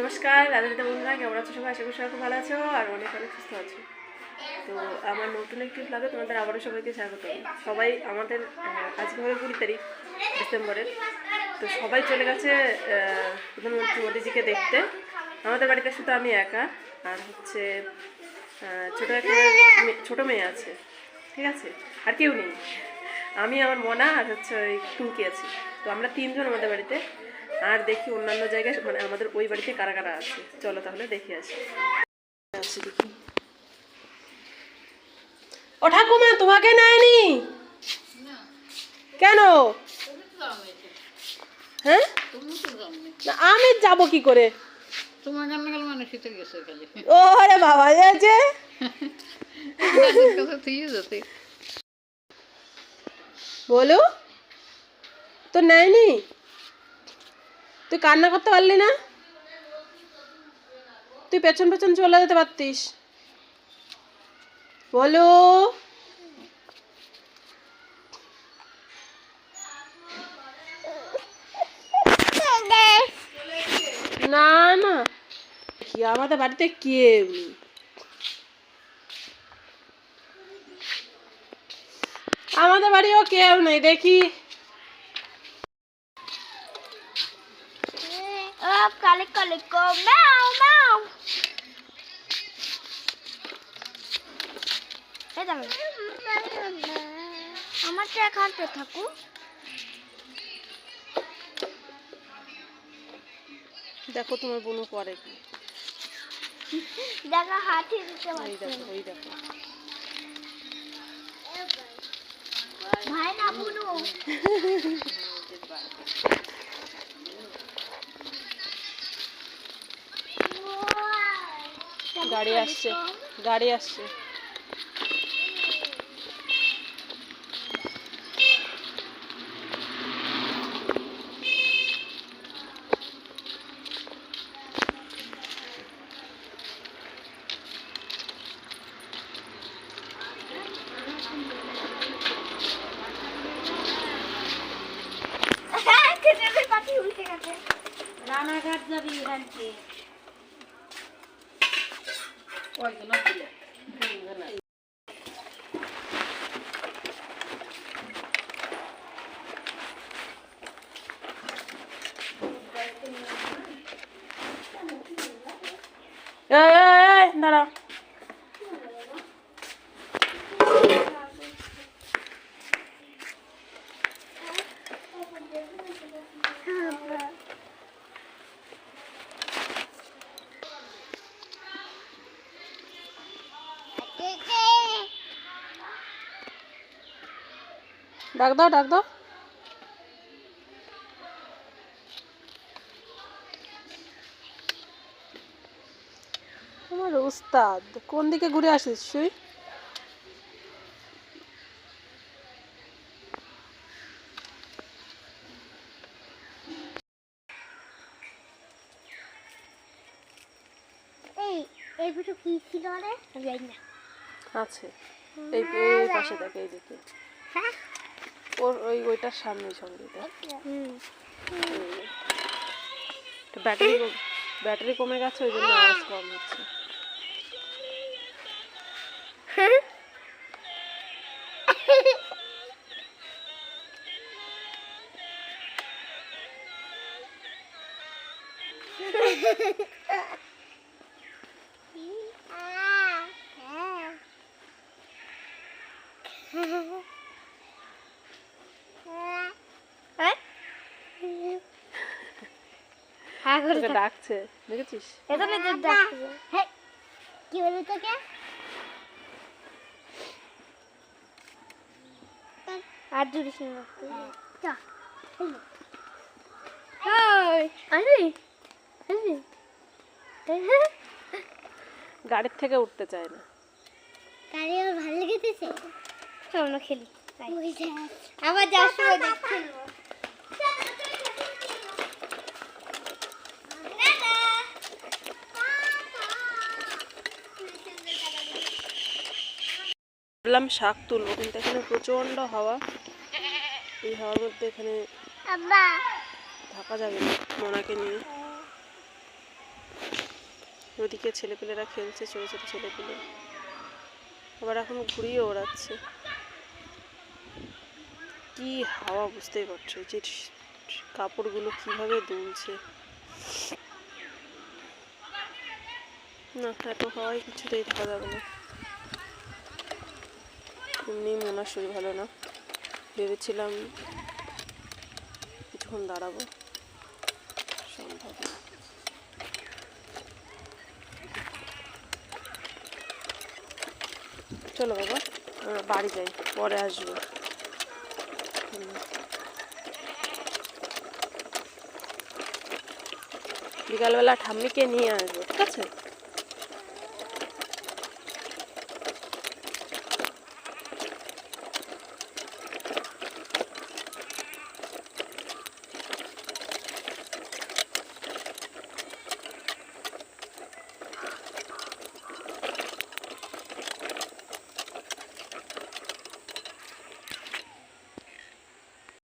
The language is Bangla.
নমস্কার রাজনীতি বন্ধুরা, কেমন আছো সবাই? আশা করি সবাই খুব ভালো আছো আর অনেক অনেক সুস্থ আছো। তো আমার নতুন একটি ব্লগে তোমাদের আবারও সবাইকে স্বাগত। সবাই আমাদের আজকে হবে 20 তারিখ ডিসেম্বরের। তো সবাই চলে গেছে প্রধানমন্ত্রী মোদিজিকে দেখতে। আমাদের বাড়িতে শুধু আমি একা আর হচ্ছে ছোটো মেয়ে আছে, ঠিক আছে, আর কেউ নেই। আমি, আমার মনা আর হচ্ছে ওই টুঙ্কি আছি। তো আমরা তিনজন আমাদের বাড়িতে। আর দেখি অন্যান্য জায়গায় মানে আমাদের ওই বাড়িতে কারা কারা আছে। চলো তাহলে দেখে আসি। দেখি। ও ঠাকুমা, তোমাকে নেয়নি কেন? হ্যাঁ, আমি যাব কি করে? তোমার গান গেল মানে শীতে গেছে খালি। ও আরে বাবা, যে বলো তো নেয়নি? তুই কান্না করতে পারলি না? তুই পেছন পেছন চলে যেতে পারতিস। বলো। না না, কি আমাদের বাড়িতে কেউ নেই। আমাদের বাড়িও কেউ নেই। দেখি কালে কালে কো মাও মাও। এই দাও আমার ট্রাক হাঁটতে থাকো। দেখো তোমার বোনও করে কি। দেখা হাঁটি দিতে পারছে। ওই দেখো ভাই না বুনু। গাড়ি আসছে, গাড়ি আসছে। রানাঘাট যাবি রানতে। দাঁড়া, ডাক দাও, ডাক দাও। আমার উস্তাদ কোন দিকে ঘুরে আসিস তুই? এই ভিডিও কি ছিল রে? আমি জানি না। আছে এই পাশে দেখ, এই দিকে ওর ওইটার সামনে সঙ্গীটা। ব্যাটারি কমে গেছে, ওই জন্য আওয়াজ কম হচ্ছে। ডাকছে, দেখেছিস? কি বলি তোকে? আর জুড়িস না। গাড়ির থেকে উঠতে চায় না। গাড়ি আমার ভালো লেগেছে। চল না খেলি। আবার যাওয়ার সময় দেখতে বললাম শাক তুলবো, কিন্তু এখানে প্রচন্ড হাওয়া। এই হাওয়ার মধ্যে এখানে থাকা যাবে না মোনাকে নিয়ে। ওদিকে ছেলেপিলেরা খেলছে, ছোটো ছোটো ছেলেপিলে, আবার এখন ঘুরিয়ে ওড়াচ্ছে। কি হাওয়া বুঝতেই পারছো, যে কাপড়গুলো কিভাবে দুলছে। না, এত হাওয়ায় কিছুতেই থাকা যাবে না। এমনি মোনার শরীর ভালো না, ভেবেছিলাম কিছুক্ষণ দাঁড়াবো, সম্ভব না। চলো বাবা, আমরা বাড়ি যাই, পরে আসবো। বিকালবেলা ঠাম্মিকে নিয়ে আসবো, ঠিক আছে?